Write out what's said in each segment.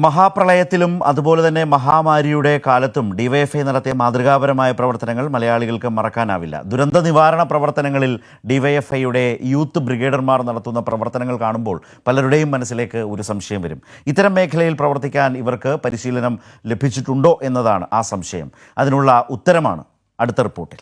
മഹാപ്രളയത്തിലും അതുപോലെ തന്നെ മഹാമാരിയുടെ കാലത്തും ഡിവൈഎഫ്ഐ നടത്തിയ മാതൃകാപരമായ പ്രവർത്തനങ്ങൾ മലയാളികൾക്ക് മറക്കാനാവില്ല. ദുരന്ത നിവാരണ പ്രവർത്തനങ്ങളിൽ ഡിവൈഎഫ്ഐയുടെ യൂത്ത് ബ്രിഗേഡർമാർ നടത്തുന്ന പ്രവർത്തനങ്ങൾ കാണുമ്പോൾ പലരുടെയും മനസ്സിലേക്ക് ഒരു സംശയം വരും. ഇത്തരം മേഖലയിൽ പ്രവർത്തിക്കാൻ ഇവർക്ക് പരിശീലനം ലഭിച്ചിട്ടുണ്ടോ എന്നതാണ് ആ സംശയം. അതിനുള്ള ഉത്തരമാണ് അടുത്ത റിപ്പോർട്ടിൽ.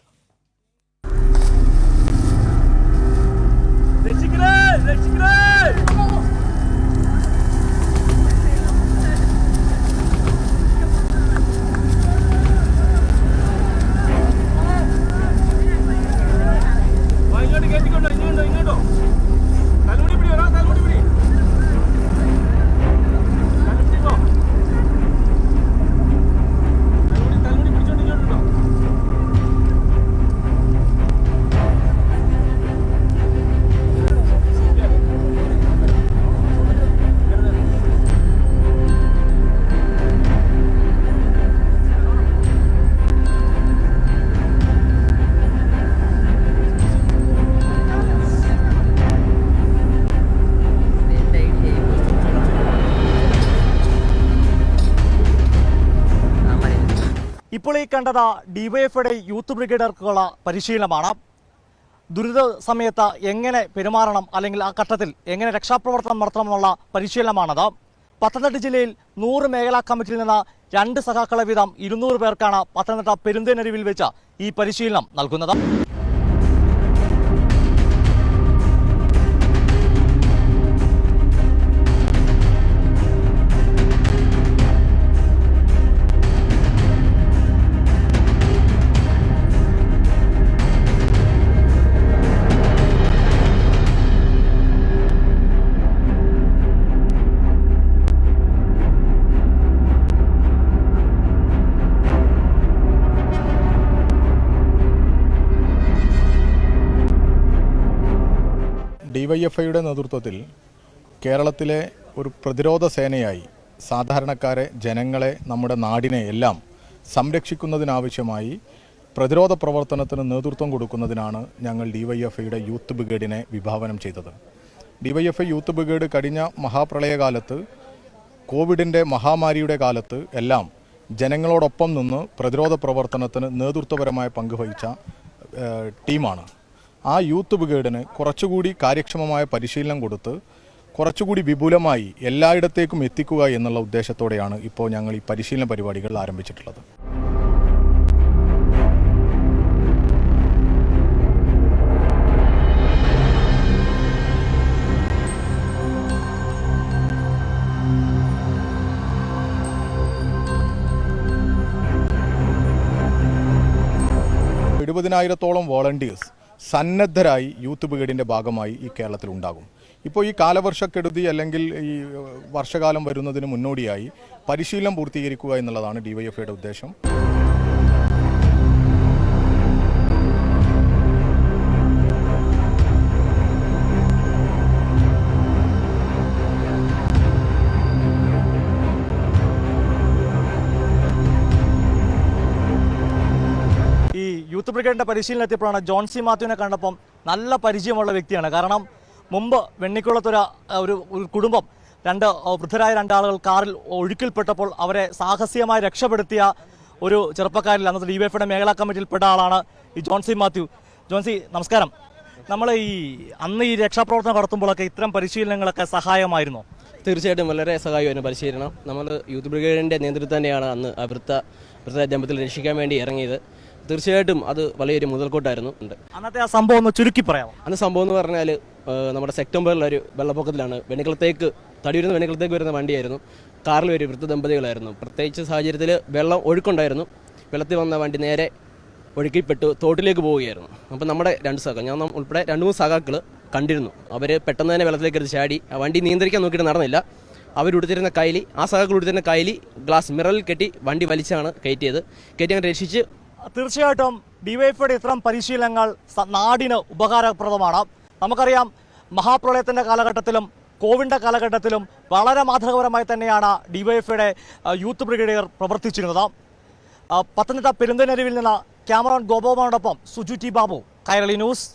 ഇപ്പോൾ ഈ കണ്ടത് ഡിവൈഎഫ്ഐയുടെ യൂത്ത് ബ്രിഗേഡർക്കുള്ള പരിശീലനമാണ്. ദുരിത സമയത്ത് എങ്ങനെ പെരുമാറണം, അല്ലെങ്കിൽ ആ ഘട്ടത്തിൽ എങ്ങനെ രക്ഷാപ്രവർത്തനം നടത്തണമെന്നുള്ള പരിശീലനമാണത്. പത്തനംതിട്ട ജില്ലയിൽ 100 മേഖലാ കമ്മിറ്റിയിൽ നിന്ന് 2 സഖാക്കളെ വീതം 200 പേർക്കാണ് പത്തനംതിട്ട പെരുന്തേനരുവിൽ വെച്ച് ഈ പരിശീലനം നൽകുന്നത്. ഡിവൈഎഫ്ഐയുടെ നേതൃത്വത്തിൽ കേരളത്തിലെ ഒരു പ്രതിരോധ സേനയായി സാധാരണക്കാരെ, ജനങ്ങളെ, നമ്മുടെ നാടിനെ എല്ലാം സംരക്ഷിക്കുന്നതിനാവശ്യമായി പ്രതിരോധ പ്രവർത്തനത്തിന് നേതൃത്വം കൊടുക്കുന്നതിനാണ് ഞങ്ങൾ ഡിവൈഎഫ്ഐയുടെ യൂത്ത് ബ്രിഗേഡിനെ വിഭാവനം ചെയ്തത്. ഡിവൈഎഫ്ഐ യൂത്ത് ബ്രിഗേഡ് കഴിഞ്ഞ മഹാപ്രളയകാലത്ത്, കോവിഡിൻ്റെ മഹാമാരിയുടെ കാലത്ത് എല്ലാം ജനങ്ങളോടൊപ്പം നിന്ന് പ്രതിരോധ പ്രവർത്തനത്തിന് നേതൃത്വപരമായ പങ്കുവഹിച്ച ടീമാണ്. ആ യൂത്ത് ബ്രിഗേഡിന് കുറച്ചുകൂടി കാര്യക്ഷമമായ പരിശീലനം കൊടുത്ത് കുറച്ചുകൂടി വിപുലമായി എല്ലായിടത്തേക്കും എത്തിക്കുക എന്നുള്ള ഉദ്ദേശത്തോടെയാണ് ഇപ്പോൾ ഞങ്ങൾ ഈ പരിശീലന പരിപാടികൾ ആരംഭിച്ചിട്ടുള്ളത്. ോളം വോളണ്ടിയേഴ്സ് സന്നദ്ധരായി യൂത്ത് ബ്രിഗേഡിൻ്റെ ഭാഗമായി ഈ കേരളത്തിൽ ഉണ്ടാകും. ഇപ്പോൾ ഈ കാലവർഷക്കെടുതി അല്ലെങ്കിൽ ഈ വർഷകാലം വരുന്നതിന് മുന്നോടിയായി പരിശീലനം പൂർത്തീകരിക്കുക എന്നുള്ളതാണ് ഡിവൈഎഫ്ഐയുടെ ഉദ്ദേശം. യൂത്ത് ബ്രിഗേഡിന്റെ പരിശീലനം എത്തിയപ്പോഴാണ് ജോൺസി മാത്യുവിനെ കണ്ടപ്പം നല്ല പരിചയമുള്ള വ്യക്തിയാണ്. കാരണം മുമ്പ് വെണ്ണിക്കുളത്തൊരു കുടുംബം, വൃദ്ധരായ 2 ആളുകൾ കാറിൽ ഒഴുക്കിൽപ്പെട്ടപ്പോൾ അവരെ സാഹസികമായി രക്ഷപ്പെടുത്തിയ ഒരു ചെറുപ്പക്കാരിൽ അന്നത്തെ ഡിവൈഎഫ്ഐയുടെ മേഖലാ കമ്മിറ്റിയിൽപ്പെട്ട ആളാണ് ഈ ജോൺസി മാത്യു. ജോൺസി, നമസ്കാരം. നമ്മൾ അന്ന് ഈ രക്ഷാപ്രവർത്തനം നടത്തുമ്പോഴൊക്കെ ഇത്തരം പരിശീലനങ്ങളൊക്കെ സഹായമായിരുന്നോ? തീർച്ചയായിട്ടും വളരെ സഹായമായിരുന്നു പരിശീലനം. നമ്മൾ യൂത്ത് ബ്രിഗേഡിൻ്റെ നേതൃത്വം തന്നെയാണ് അന്ന് ആ വൃദ്ധ ദമ്പതിൽ രക്ഷിക്കാൻ വേണ്ടി ഇറങ്ങിയത്. തീർച്ചയായിട്ടും അത് വലിയൊരു മുതൽക്കൂട്ടായിരുന്നു. അന്നത്തെ ആ സംഭവം ഒന്ന് ചുരുക്കി പറയാമോ? അന്ന് സംഭവം എന്ന് പറഞ്ഞാൽ നമ്മുടെ സെപ്റ്റംബറിലൊരു വെള്ളപ്പൊക്കത്തിലാണ് തടിയൂരുന്ന വെണ്ണിക്കുളത്തേക്ക് വരുന്ന വണ്ടിയായിരുന്നു. കാറിൽ ഒരു വൃദ്ധ ദമ്പതികളായിരുന്നു. പ്രത്യേകിച്ച് സാഹചര്യത്തിൽ വെള്ളം ഒഴുക്കുണ്ടായിരുന്നു. വെള്ളത്തിൽ വന്ന വണ്ടി നേരെ ഒഴുക്കിപ്പെട്ടു തോട്ടിലേക്ക് പോവുകയായിരുന്നു. അപ്പോൾ നമ്മുടെ 2 സഖാക്കൾ, ഞാൻ ഉൾപ്പെടെ 2-3 സഖാക്കൾ കണ്ടിരുന്നു. അവർ പെട്ടെന്ന് തന്നെ വെള്ളത്തിലേക്ക് എടുത്ത് ചാടി. ആ വണ്ടി നിയന്ത്രിക്കാൻ നോക്കിയിട്ട് നടന്നില്ല. അവരുടുത്തിരുന്ന കൈലി, ആ സഖാക്കൾ ഉടുത്തിരുന്ന കൈലി ഗ്ലാസ് മിററിൽ കെട്ടി വണ്ടി വലിച്ചാണ് കയറ്റി അങ്ങനെ രക്ഷിച്ച്. തീർച്ചയായിട്ടും ഡിവൈഎഫ്ഐയുടെ ഇത്തരം പരിശീലനങ്ങൾ നാടിന് ഉപകാരപ്രദമാണ്. നമുക്കറിയാം, മഹാപ്രളയത്തിൻ്റെ കാലഘട്ടത്തിലും കോവിഡിൻ്റെ കാലഘട്ടത്തിലും വളരെ മാതൃകാപരമായി തന്നെയാണ് ഡിവൈഎഫ്ഐയുടെ യൂത്ത് ബ്രിഗേഡിയർ പ്രവർത്തിച്ചിരുന്നത്. പത്തനംതിട്ട പെരുന്തേനരുവിൽ നിന്ന് ക്യാമറോൺ ഗോപകുമാറിനോടൊപ്പം സുജു ടി ബാബു, കൈരളി ന്യൂസ്.